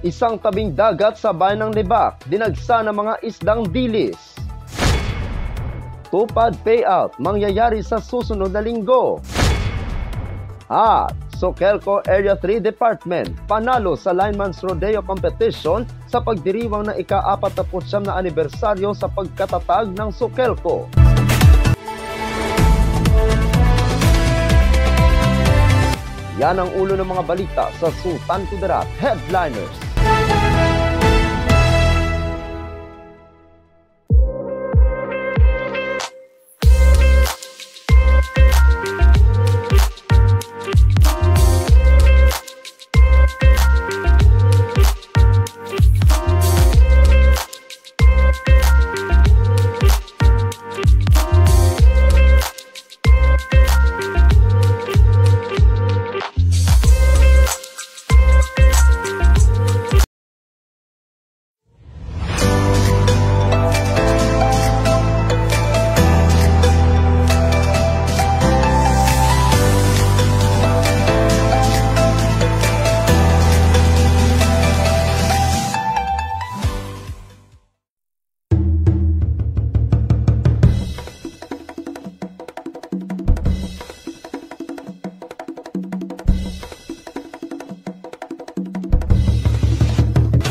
Isang tabing dagat sa bayan ng Libak, dinagsa ng mga isdang dilis. Tupad payout mangyayari sa susunod na linggo. At Soquelco Area 3 Department panalo sa Lineman's Rodeo Competition sa pagdiriwang ng ika-49 na anibersaryo sa pagkatatag ng Soquelco. Yan ang ulo ng mga balita sa Sultan Kudarat Headliners.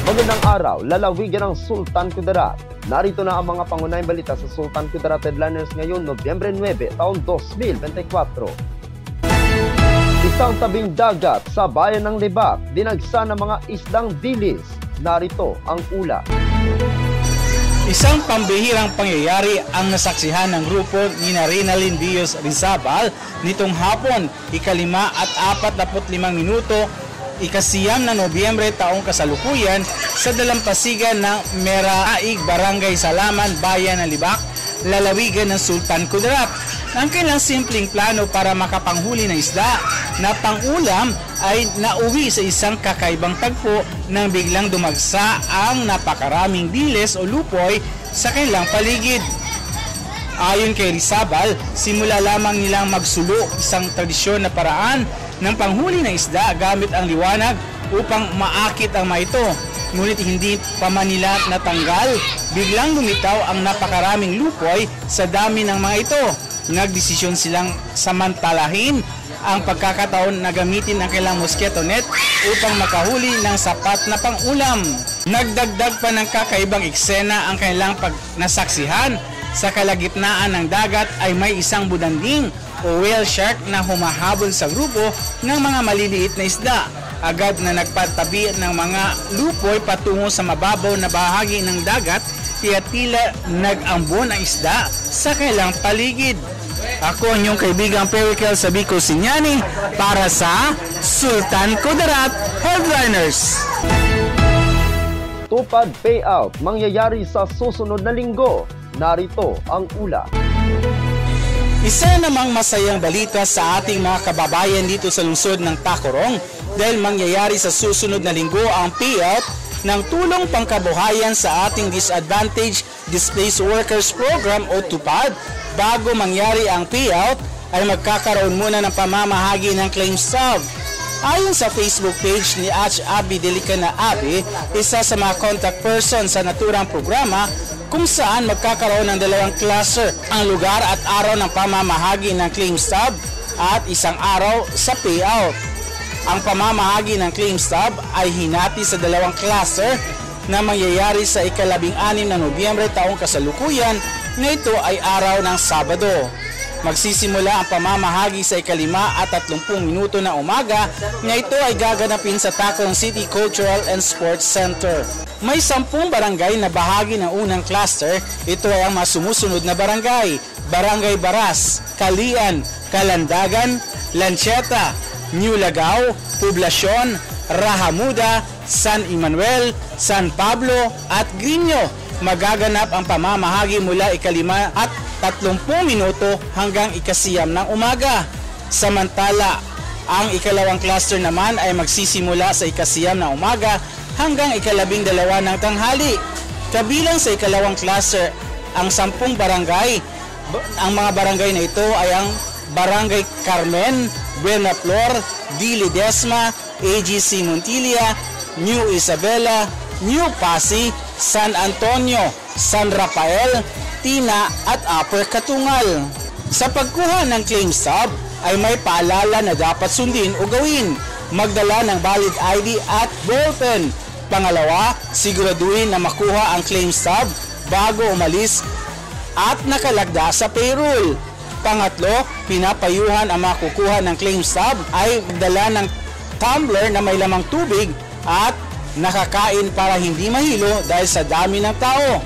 Magandang araw, lalawigan ng Sultan Kudarat. Narito na ang mga pangunahing balita sa Sultan Kudarat Headliners ngayon, Nobyembre 9, taon 2024. Isang tabing dagat sa bayan ng Libak, dinagsa ng mga isdang dilis. Narito ang ula. Isang pambihirang pangyayari ang nasaksihan ng grupo ni Rinalyn Dios Rizabal nitong hapon, 5:45 ikasiyam na Nobyembre taong kasalukuyan sa dalampasigan ng Meraig, Barangay Salaman, Bayan ng Libak, lalawigan ng Sultan Kudarat. Ang kailang simpleng plano para makapanghuli ng isda na pangulam ay nauwi sa isang kakaibang tagpo nang biglang dumagsa ang napakaraming diles o lupoy sa kanilang paligid. Ayon kay Rizabal, simula lamang nilang magsulo isang tradisyon na paraan ng panghuli ng isda gamit ang liwanag upang maakit ang mga ito. Ngunit hindi pa man nila natanggal, biglang lumitaw ang napakaraming lupoy sa dami ng mga ito. Nagdesisyon silang samantalahin ang pagkakataon na gamitin ang kailang mosquito net upang makahuli ng sapat na pangulam. Nagdagdag pa ng kakaibang eksena ang kanilang pagnasaksihan. Sa kalagitnaan ng dagat ay may isang budanding o whale shark na humahabol sa grupo ng mga maliliit na isda. Agad na nagpatabi ng mga lupoy patungo sa mababaw na bahagi ng dagat, kaya tila nag-ambon ang isda sa kanilang paligid. Ako ang iyong kaibigang Perical Sabico Sinyani para sa Sultan Kudarat Headliners. Tupad payout mangyayari sa susunod na linggo. Narito ang ula. Isa namang masayang balita sa ating mga kababayan dito sa lungsod ng Tacurong dahil mangyayari sa susunod na linggo ang payout ng tulong pangkabuhayan sa ating Disadvantaged Displaced Workers Program o TUPAD. Bago mangyari ang payout ay magkakaroon muna ng pamamahagi ng claim stub. Ayon sa Facebook page ni Abby Delicana Abby, isa sa mga contact person sa naturang programa, kung saan magkakaroon ng 2 cluster, ang lugar at araw ng pamamahagi ng claim stub at isang araw sa payout. Ang pamamahagi ng claim stub ay hinati sa 2 cluster na mangyayari sa ika-16 na Nobyembre taong kasalukuyan na ito ay araw ng Sabado. Magsisimula ang pamamahagi sa ika-5 at 30 minuto na umaga na ito ay gaganapin sa Tacurong City Cultural and Sports Center. May 10 barangay na bahagi ng unang cluster. Ito ay ang mga sumusunod na barangay: Barangay Baras, Kalian, Kalandagan, Lancheta, New Lagao, Poblasyon, Rahamuda, San Emanuel, San Pablo at Grino. Magaganap ang pamamahagi mula ika-5 at 30 minuto hanggang ika-9 ng umaga. Samantala, ang ika-2 cluster naman ay magsisimula sa ika-9 ng umaga hanggang ika-12 ng tanghali. Kabilang sa ika-2 cluster ang 10 barangay. Ang mga barangay na ito ay ang Barangay Carmen, Buena Flor, D. Ledesma, AGC Montilla, New Isabela, New Pasig, San Antonio, San Rafael, Tina at Upper Katungal. Sa pagkuha ng claim stub ay may paalala na dapat sundin o gawin. Magdala ng valid ID at ballpen. Pangalawa, siguraduhin na makuha ang claim stub bago umalis at nakalagda sa payroll. Pangatlo, pinapayuhan ang mga kukuha ng claim stub ay magdala ng tumbler na may lamang tubig at nakakain para hindi mahilo dahil sa dami ng tao.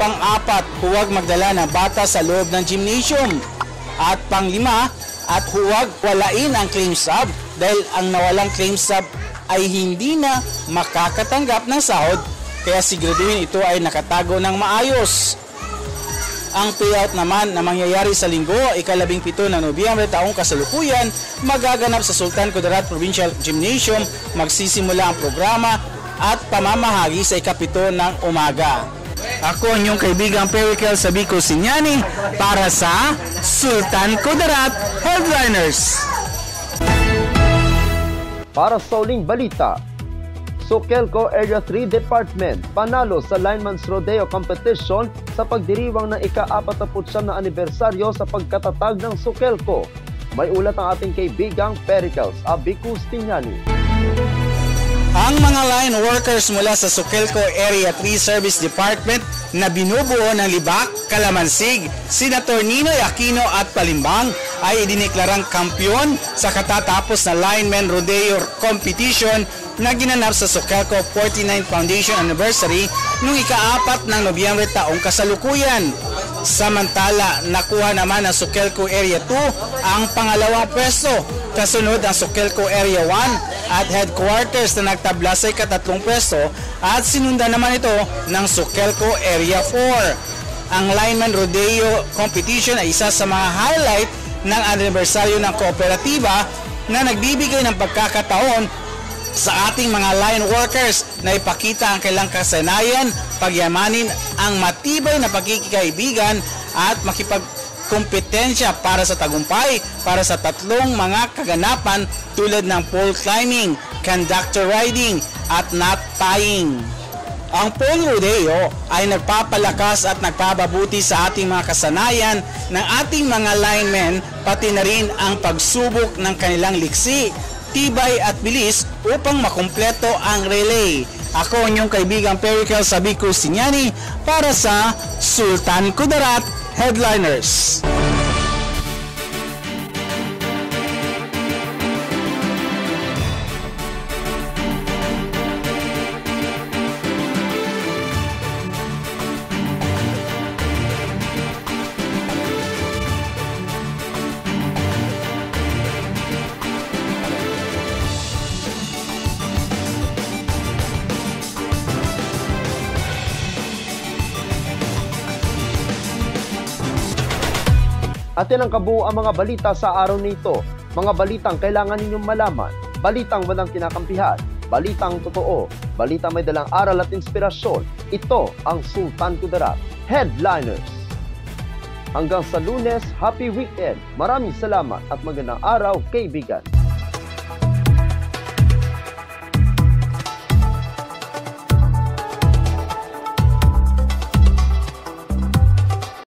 Pang-apat, huwag magdala ng bata sa loob ng gymnasium. At pang-lima, at huwag walain ang claim stub dahil ang nawalang claim stub ay hindi na makakatanggap ng sahod kaya siguraduhin ito ay nakatago ng maayos. Ang payout naman na mangyayari sa linggo, ika-17 ng Nobyembre taong kasalukuyan, magaganap sa Sultan Kudarat Provincial Gymnasium. Magsisimula ang programa at pamamahagi sa ika-7 ng umaga. Ako ang inyong kaibigang Perikel Sabico Sinyani para sa Sultan Kudarat Headliners. Para sa uling balita, Soquelco Area 3 Department panalo sa Lineman's Rodeo Competition sa pagdiriwang ng ika-49 na anibersaryo sa pagkatatag ng Soquelco. May ulat ang ating kaibigang Pericles Sabico Sinyani. Ang mga line workers mula sa Soquelco Area 3 Service Department na binubuo ng Libak, Calamansig, Senator Ninoy Aquino at Palimbang ay idineklarang kampyon sa katatapos na Lineman Rodeo Competition na ginanap sa Soquelco 49th Foundation Anniversary noong ika-4 ng Nobyembre taong kasalukuyan. Samantala, nakuha naman ng Soquelco Area 2 ang pangalawang pwesto. Kasunod ang Soquelco Area 1 at headquarters na nagtabla sa ika-3 pwesto at sinundan naman ito ng Soquelco Area 4. Ang Lineman Rodeo Competition ay isa sa mga highlight ng anibersaryo ng kooperatiba na nagbibigay ng pagkakataon sa ating mga line workers na ipakita ang kailang kasanayan, pagyamanin ang matibay na pagkikaibigan at makipagkompetensya para sa tagumpay para sa 3 mga kaganapan tulad ng pole climbing, conductor riding at knot tying. Ang pole rodeo ay nagpapalakas at nagpapabuti sa ating mga kasanayan ng ating mga linemen pati na rin ang pagsubok ng kanilang liksi, tibay at bilis upang makumpleto ang relay. Ako ang inyong kaibigang Perikel Sabico Sinyani para sa Sultan Kudarat Headliners. At yan ang kabuuan mga balita sa araw nito. Mga balitang kailangan ninyong malaman. Balitang walang kinakampihan. Balitang totoo. Balitang may dalang aral at inspirasyon. Ito ang Sultan Kudarat Headliners. Hanggang sa Lunes, happy weekend. Maraming salamat at magandang araw, kaibigan.